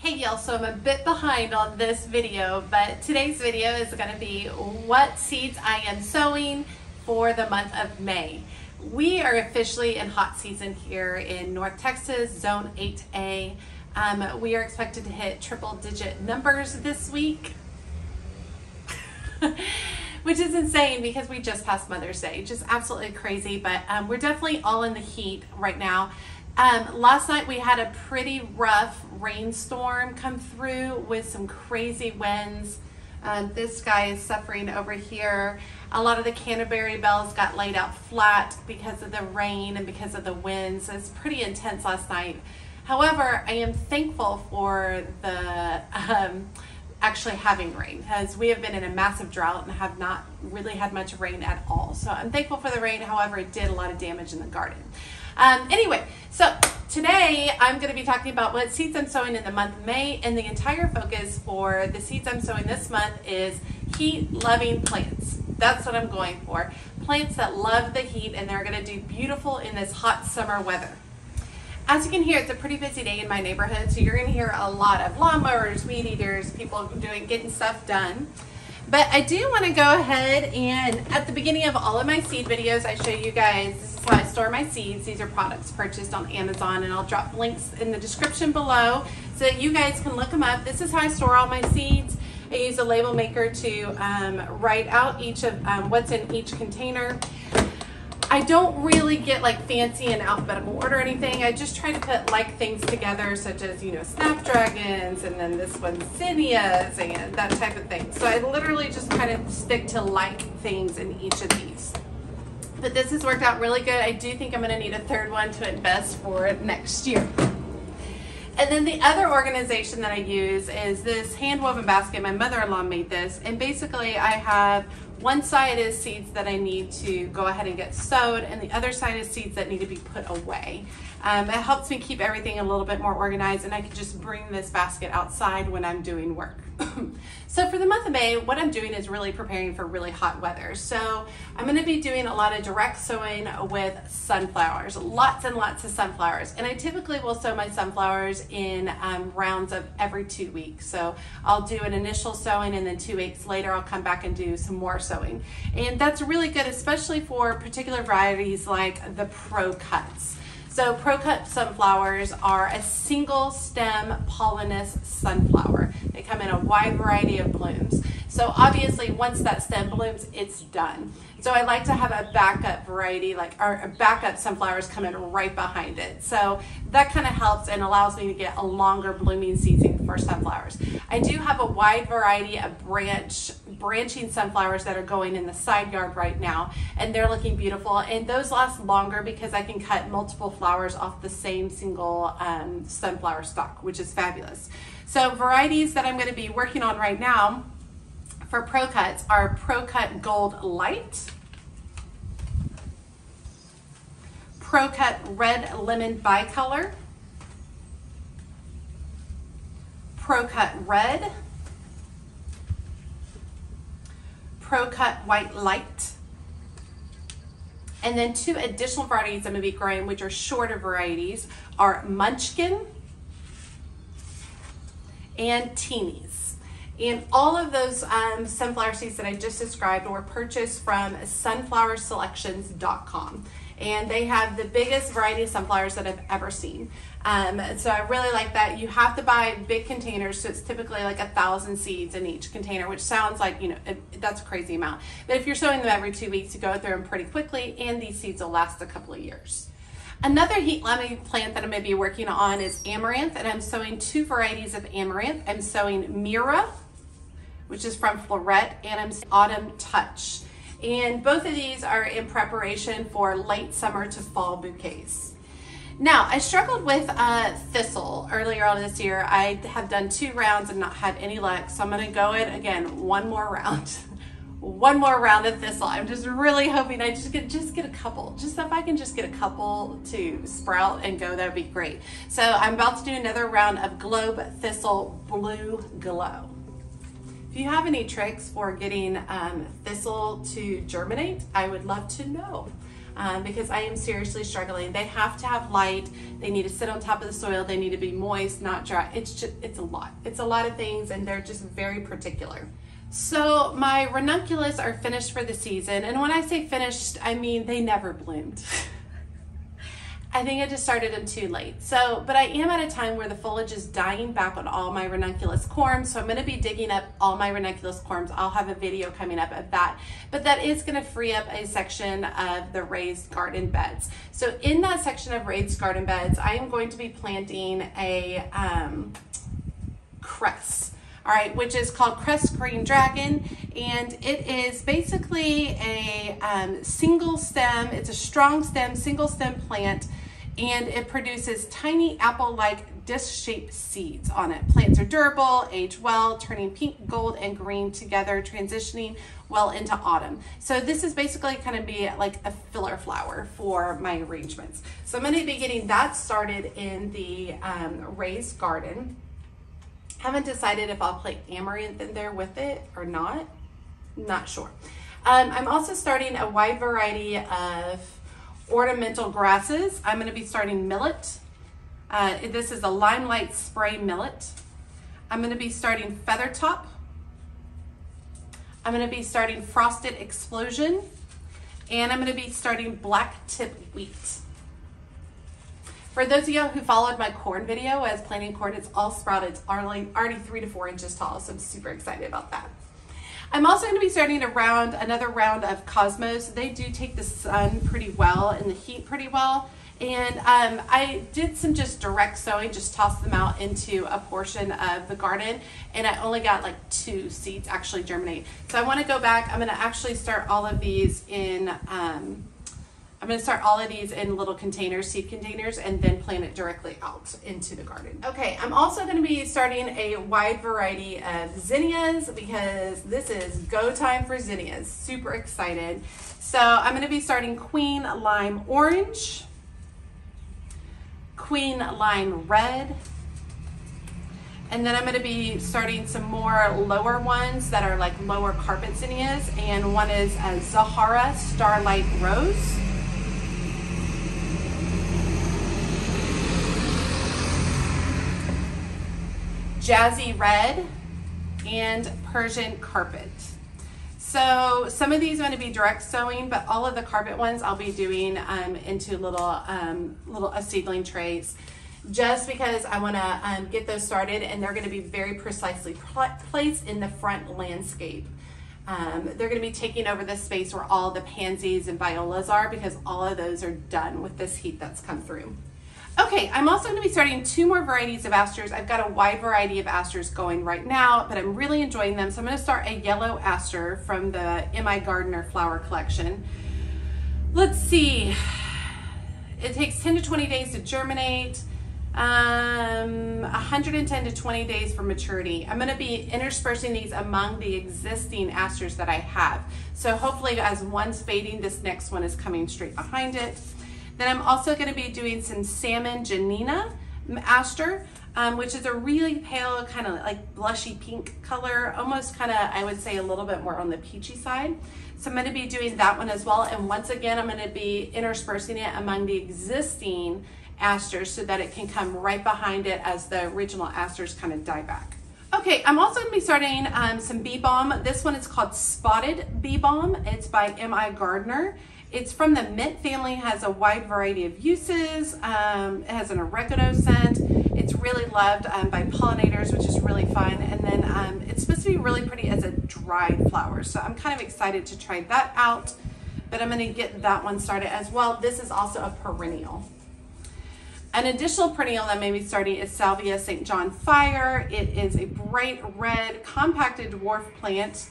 Hey y'all, so I'm a bit behind on this video, but today's video is going to be what seeds I am sowing for the month of May. We are officially in hot season here in North Texas, Zone 8A. We are expected to hit triple-digit numbers this week, which is insane because we just passed Mother's Day. Just absolutely crazy, but we're definitely all in the heat right now. Last night we had a pretty rough rainstorm come through with some crazy winds. This guy is suffering over here. A lot of the Canterbury bells got laid out flat because of the rain and because of the winds. It's pretty intense last night. However, I am thankful for the actually having rain, because we have been in a massive drought and have not really had much rain at all. So I'm thankful for the rain. However, it did a lot of damage in the garden. Anyway, so today I'm going to be talking about what seeds I'm sowing in the month of May, and the entire focus for the seeds I'm sowing this month is heat-loving plants. That's what I'm going for. Plants that love the heat and they're going to do beautiful in this hot summer weather. As you can hear, it's a pretty busy day in my neighborhood, so you're going to hear a lot of lawnmowers, weed eaters, people getting stuff done. But I do want to go ahead and at the beginning of all of my seed videos, I show you guys, this is how I store my seeds. These are products purchased on Amazon, and I'll drop links in the description below so that you guys can look them up. This is how I store all my seeds. I use a label maker to write out each of what's in each container. I don't really get like fancy in alphabetical order or anything. I just try to put like things together, such as, you know, snapdragons, and then this one's zinnias and that type of thing. So I literally just kind of stick to like things in each of these. But this has worked out really good. I do think I'm going to need a third one to invest for next year. And then the other organization that I use is this hand-woven basket. My mother-in-law made this, and basically I have one side is seeds that I need to go ahead and get sowed, and the other side is seeds that need to be put away. It helps me keep everything a little bit more organized, and I can just bring this basket outside when I'm doing work. So for the month of May, what I'm doing is really preparing for really hot weather. So I'm going to be doing a lot of direct sowing with sunflowers, lots and lots of sunflowers. And I typically will sow my sunflowers in rounds of every 2 weeks. So I'll do an initial sowing, and then 2 weeks later I'll come back and do some more sowing. And that's really good, especially for particular varieties like the Pro Cuts. So Pro Cut sunflowers are a single stem pollinous sunflower. They come in a wide variety of blooms. So obviously once that stem blooms, it's done. So I like to have a backup variety, or backup sunflowers come in right behind it. So that kind of helps and allows me to get a longer blooming season for sunflowers. I do have a wide variety of branching sunflowers that are going in the side yard right now, and they're looking beautiful, and those last longer because I can cut multiple flowers off the same single sunflower stalk, which is fabulous. So varieties that I'm going to be working on right now for Pro Cuts are Pro Cut Gold Light, Pro Cut Red Lemon Bicolor, Pro Cut Red, Pro Cut White Light, and then 2 additional varieties I'm going to be growing, which are shorter varieties, are Munchkin and Teenies. And all of those sunflower seeds that I just described were purchased from sunflowerselections.com. And they have the biggest variety of sunflowers that I've ever seen. So I really like that. You have to buy big containers, so it's typically like 1,000 seeds in each container, which sounds like, you know, that's a crazy amount. But if you're sowing them every 2 weeks, you go through them pretty quickly, and these seeds will last a couple of years. Another heat-loving plant that I'm going to be working on is Amaranth, and I'm sowing 2 varieties of Amaranth. I'm sowing Mira, which is from Floret, and I'm sowing Autumn Touch. And both of these are in preparation for late summer to fall bouquets. Now, I struggled with thistle earlier on this year. I have done 2 rounds and not had any luck, so I'm going to go in again one more round. One more round of thistle. I'm just really hoping I just get a couple. Just if I can just get a couple to sprout and go, that would be great. So I'm about to do another round of Globe Thistle Blue Glow. If you have any tricks for getting thistle to germinate, I would love to know. because I am seriously struggling. They have to have light. They need to sit on top of the soil. They need to be moist, not dry. It's a lot. It's a lot of things, and they're just very particular. So my ranunculus are finished for the season. And when I say finished, I mean they never bloomed. I think I just started them too late. But I am at a time where the foliage is dying back on all my ranunculus corms. So I'm gonna be digging up all my ranunculus corms. I'll have a video coming up of that. But that is gonna free up a section of the raised garden beds. So in that section of raised garden beds, I am going to be planting a cress. All right, which is called Crest Green Dragon, and it is basically a single stem. It's a strong stem, single stem plant, and it produces tiny apple-like disc-shaped seeds on it. Plants are durable, age well, turning pink, gold, and green together, transitioning well into autumn. So this is basically kind of be like a filler flower for my arrangements. So I'm going to be getting that started in the raised garden. Haven't decided if I'll put amaranth in there with it or not. Not sure. I'm also starting a wide variety of ornamental grasses. I'm going to be starting millet. This is a limelight spray millet. I'm going to be starting feathertop. I'm going to be starting frosted explosion. And I'm going to be starting black tip wheat. For those of you who followed my corn video as planting corn, it's all sprouted. It's already 3 to 4 inches tall, so I'm super excited about that. I'm also going to be starting another round of cosmos. They do take the sun pretty well and the heat pretty well. And I did some just direct sowing, just tossed them out into a portion of the garden, and I only got like 2 seeds actually germinate. So I want to go back. I'm going to actually start all of these in little containers, seed containers, and then plant it directly out into the garden. Okay, I'm also going to be starting a wide variety of zinnias because this is go time for zinnias. Super excited. So I'm going to be starting Queen Lime Orange, Queen Lime Red, and then I'm going to be starting some more lower ones that are like lower carpet zinnias, and one is a Zahara Starlight Rose. Jazzy Red, and Persian Carpet. So some of these are going to be direct sowing, but all of the carpet ones I'll be doing into little seedling trays, just because I want to get those started, and they're going to be very precisely placed in the front landscape. They're going to be taking over the space where all the pansies and violas are, because all of those are done with this heat that's come through. Okay, I'm also going to be starting 2 more varieties of asters. I've got a wide variety of asters going right now, but I'm really enjoying them. So I'm going to start a yellow aster from the M.I. Gardner flower collection. Let's see. It takes 10 to 20 days to germinate, 110 to 20 days for maturity. I'm going to be interspersing these among the existing asters that I have. So hopefully as one's fading, this next one is coming straight behind it. Then I'm also going to be doing some Salmon Janina aster, which is a really pale, kind of like blushy pink color, almost kind of, I would say, a little bit more on the peachy side. So I'm going to be doing that one as well. And once again, I'm going to be interspersing it among the existing asters so that it can come right behind it as the original asters kind of die back. Okay, I'm also going to be starting some bee balm. This one is called Spotted Bee Balm. It's by M.I. Gardner. It's from the mint family, has a wide variety of uses. It has an oregano scent. It's really loved by pollinators, which is really fun. And then it's supposed to be really pretty as a dried flower. So I'm kind of excited to try that out, but I'm gonna get that one started as well. This is also a perennial. An additional perennial that may be starting is Salvia St. John Fire. It is a bright red, compacted dwarf plant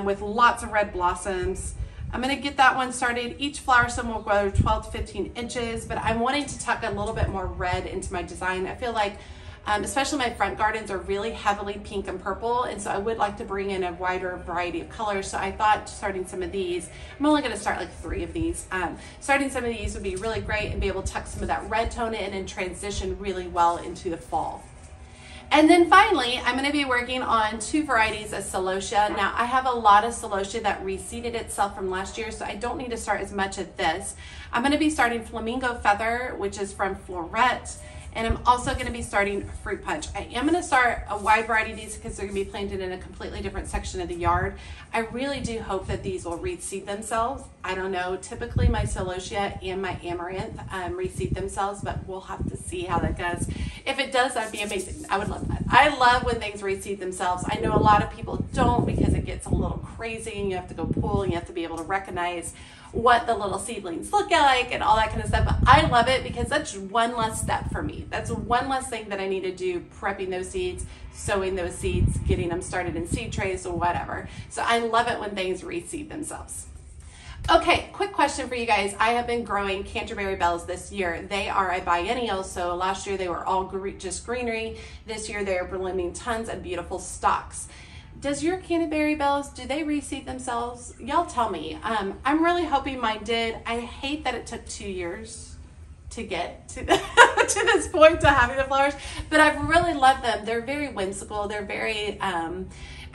with lots of red blossoms. I'm going to get that one started. Each flower stem will grow 12 to 15 inches, but I'm wanting to tuck a little bit more red into my design. I feel like, especially my front gardens are really heavily pink and purple, and so I would like to bring in a wider variety of colors. So I thought starting some of these, I'm only going to start like 3 of these. Starting some of these would be really great and be able to tuck some of that red tone in and transition really well into the fall. And then finally, I'm going to be working on 2 varieties of Celosia. Now, I have a lot of Celosia that reseeded itself from last year, so I don't need to start as much of this. I'm going to be starting Flamingo Feather, which is from Florette, and I'm also going to be starting Fruit Punch. I am going to start a wide variety of these because they're going to be planted in a completely different section of the yard. I really do hope that these will reseed themselves. I don't know, typically my Celosia and my Amaranth reseed themselves, but we'll have to see how that goes. If it does, that'd be amazing. I would love that. I love when things reseed themselves. I know a lot of people don't because it gets a little crazy and you have to go pull and you have to be able to recognize what the little seedlings look like and all that kind of stuff. But I love it because that's one less step for me. That's one less thing that I need to do, prepping those seeds, sowing those seeds, getting them started in seed trays or whatever. So I love it when things reseed themselves. Okay, quick question for you guys. I have been growing Canterbury bells this year. They are a biennial, so last year they were all just greenery. This year they are blooming tons of beautiful stalks. Does your Canterbury bells, do they reseed themselves? Y'all tell me. I'm really hoping mine did. I hate that it took 2 years to get to, to this point to having the flowers, but I've really loved them. They're very whimsical. They're very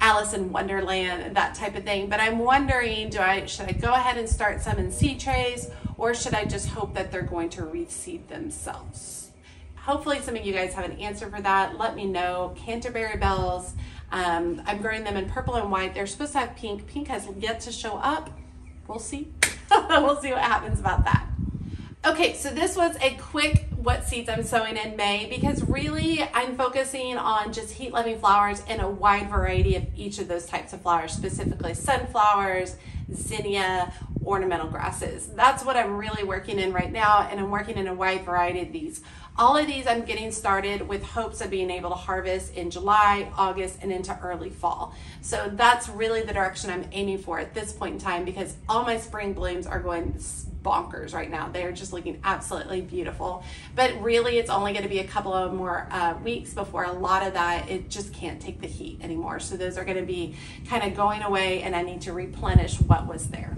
Alice in Wonderland, that type of thing. But I'm wondering, should I go ahead and start some in seed trays, or should I just hope that they're going to reseed themselves? Hopefully some of you guys have an answer for that. Let me know. Canterbury bells. I'm growing them in purple and white. They're supposed to have pink. Pink has yet to show up. We'll see. We'll see what happens about that. Okay, so this was a quick what seeds I'm sowing in May, because really I'm focusing on just heat-loving flowers and a wide variety of each of those types of flowers, specifically sunflowers, zinnia, ornamental grasses. That's what I'm really working in right now, and I'm working in a wide variety of these. All of these I'm getting started with hopes of being able to harvest in July, August, and into early fall. So that's really the direction I'm aiming for at this point in time, because all my spring blooms are going bonkers right now. They're just looking absolutely beautiful. But really it's only going to be a couple of more weeks before a lot of that, it just can't take the heat anymore. So those are going to be kind of going away, and I need to replenish what was there.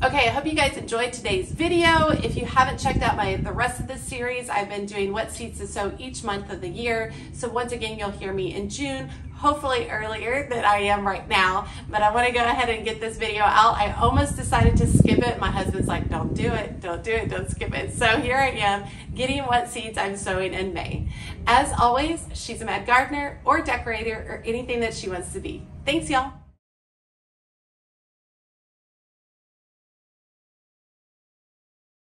Okay, I hope you guys enjoyed today's video. If you haven't checked out the rest of this series, I've been doing what seeds to sow each month of the year. So once again, you'll hear me in June, hopefully earlier than I am right now. But I want to go ahead and get this video out. I almost decided to skip it. My husband's like, don't do it, don't do it, don't skip it. So here I am, getting what seeds I'm sowing in May. As always, she's a mad gardener or decorator or anything that she wants to be. Thanks, y'all.